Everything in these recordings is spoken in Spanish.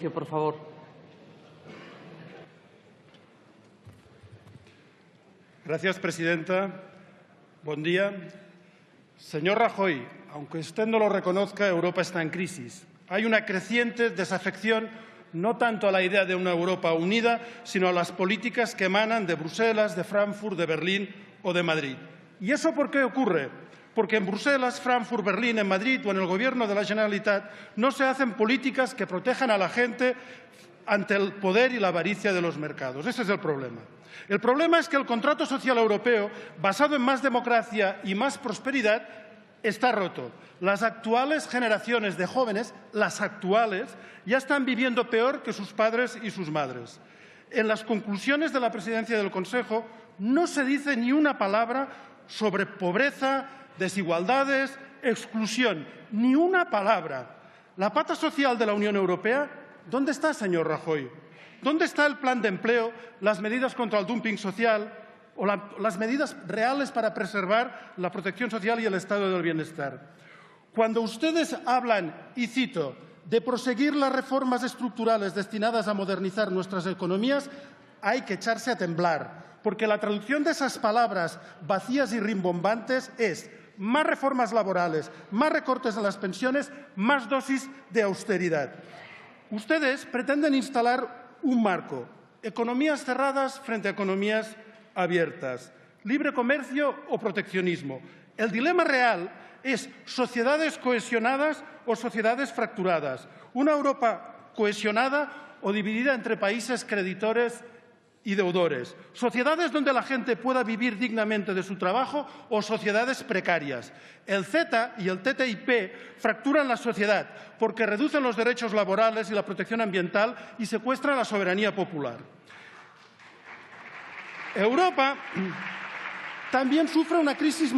Silencio, por favor. Gracias, presidenta. Buen día. Señor Rajoy, aunque usted no lo reconozca, Europa está en crisis. Hay una creciente desafección no tanto a la idea de una Europa unida, sino a las políticas que emanan de Bruselas, de Frankfurt, de Berlín o de Madrid. ¿Y eso por qué ocurre? Porque en Bruselas, Frankfurt, Berlín, en Madrid o en el Gobierno de la Generalitat no se hacen políticas que protejan a la gente ante el poder y la avaricia de los mercados. Ese es el problema. El problema es que el contrato social europeo, basado en más democracia y más prosperidad, está roto. Las actuales generaciones de jóvenes, las actuales, ya están viviendo peor que sus padres y sus madres. En las conclusiones de la presidencia del Consejo no se dice ni una palabra sobre pobreza, desigualdades, exclusión, ni una palabra. La pata social de la Unión Europea, ¿dónde está, señor Rajoy? ¿Dónde está el plan de empleo, las medidas contra el dumping social o las medidas reales para preservar la protección social y el estado del bienestar? Cuando ustedes hablan, y cito, de proseguir las reformas estructurales destinadas a modernizar nuestras economías, hay que echarse a temblar, porque la traducción de esas palabras vacías y rimbombantes es más reformas laborales, más recortes en las pensiones, más dosis de austeridad. Ustedes pretenden instalar un marco, economías cerradas frente a economías abiertas, libre comercio o proteccionismo. El dilema real es sociedades cohesionadas o sociedades fracturadas, una Europa cohesionada o dividida entre países creditores y deudores, sociedades donde la gente pueda vivir dignamente de su trabajo o sociedades precarias. El CETA y el TTIP fracturan la sociedad porque reducen los derechos laborales y la protección ambiental y secuestran la soberanía popular. Europa también sufre una crisis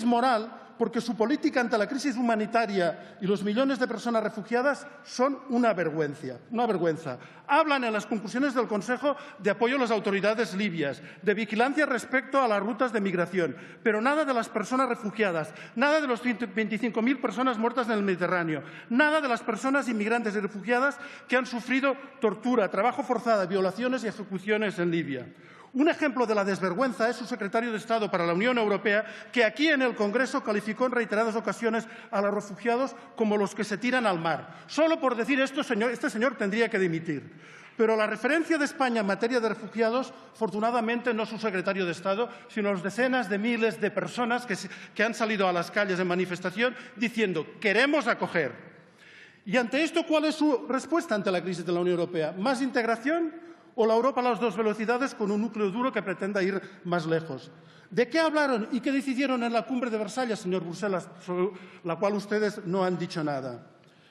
moral porque su política ante la crisis humanitaria y los millones de personas refugiadas son una vergüenza. Hablan en las conclusiones del Consejo de apoyo a las autoridades libias, de vigilancia respecto a las rutas de migración, pero nada de las personas refugiadas, nada de los 25.000 personas muertas en el Mediterráneo, nada de las personas inmigrantes y refugiadas que han sufrido tortura, trabajo forzado, violaciones y ejecuciones en Libia. Un ejemplo de la desvergüenza es su secretario de Estado para la Unión Europea, que aquí en el Congreso calificó en reiteradas ocasiones a los refugiados como los que se tiran al mar. Solo por decir esto, este señor tendría que dimitir. Pero la referencia de España en materia de refugiados, afortunadamente, no es su secretario de Estado, sino las decenas de miles de personas que han salido a las calles en manifestación diciendo «queremos acoger». Y ante esto, ¿cuál es su respuesta ante la crisis de la Unión Europea? ¿Más integración? ¿O la Europa a las dos velocidades con un núcleo duro que pretenda ir más lejos? ¿De qué hablaron y qué decidieron en la cumbre de Versalles, señor Bruselas, sobre la cual ustedes no han dicho nada?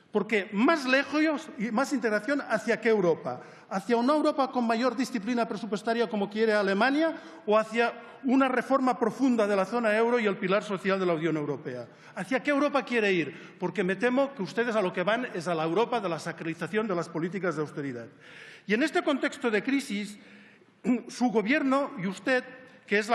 Porque más lejos y más integración, ¿hacia qué Europa? ¿Hacia una Europa con mayor disciplina presupuestaria como quiere Alemania o hacia una reforma profunda de la zona euro y el pilar social de la Unión Europea? ¿Hacia qué Europa quiere ir? Porque me temo que ustedes a lo que van es a la Europa de la sacralización de las políticas de austeridad. Y en este contexto de crisis, su Gobierno y usted, que es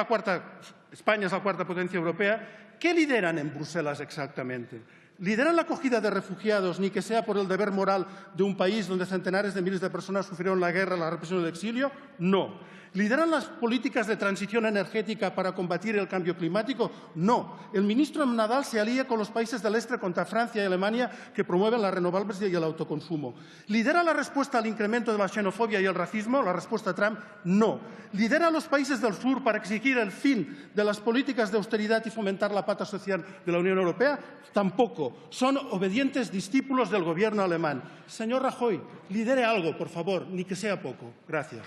España es la cuarta potencia europea, ¿qué lideran en Bruselas exactamente? ¿Lideran la acogida de refugiados, ni que sea por el deber moral de un país donde centenares de miles de personas sufrieron la guerra, la represión y el exilio? No. ¿Lideran las políticas de transición energética para combatir el cambio climático? No. El ministro Nadal se alía con los países del este contra Francia y Alemania que promueven las renovables y el autoconsumo. ¿Lidera la respuesta al incremento de la xenofobia y el racismo? La respuesta Trump, no. ¿Lidera a los países del sur para exigir el fin de las políticas de austeridad y fomentar la pata social de la Unión Europea? Tampoco. Son obedientes discípulos del gobierno alemán. Señor Rajoy, lidere algo, por favor, ni que sea poco. Gracias.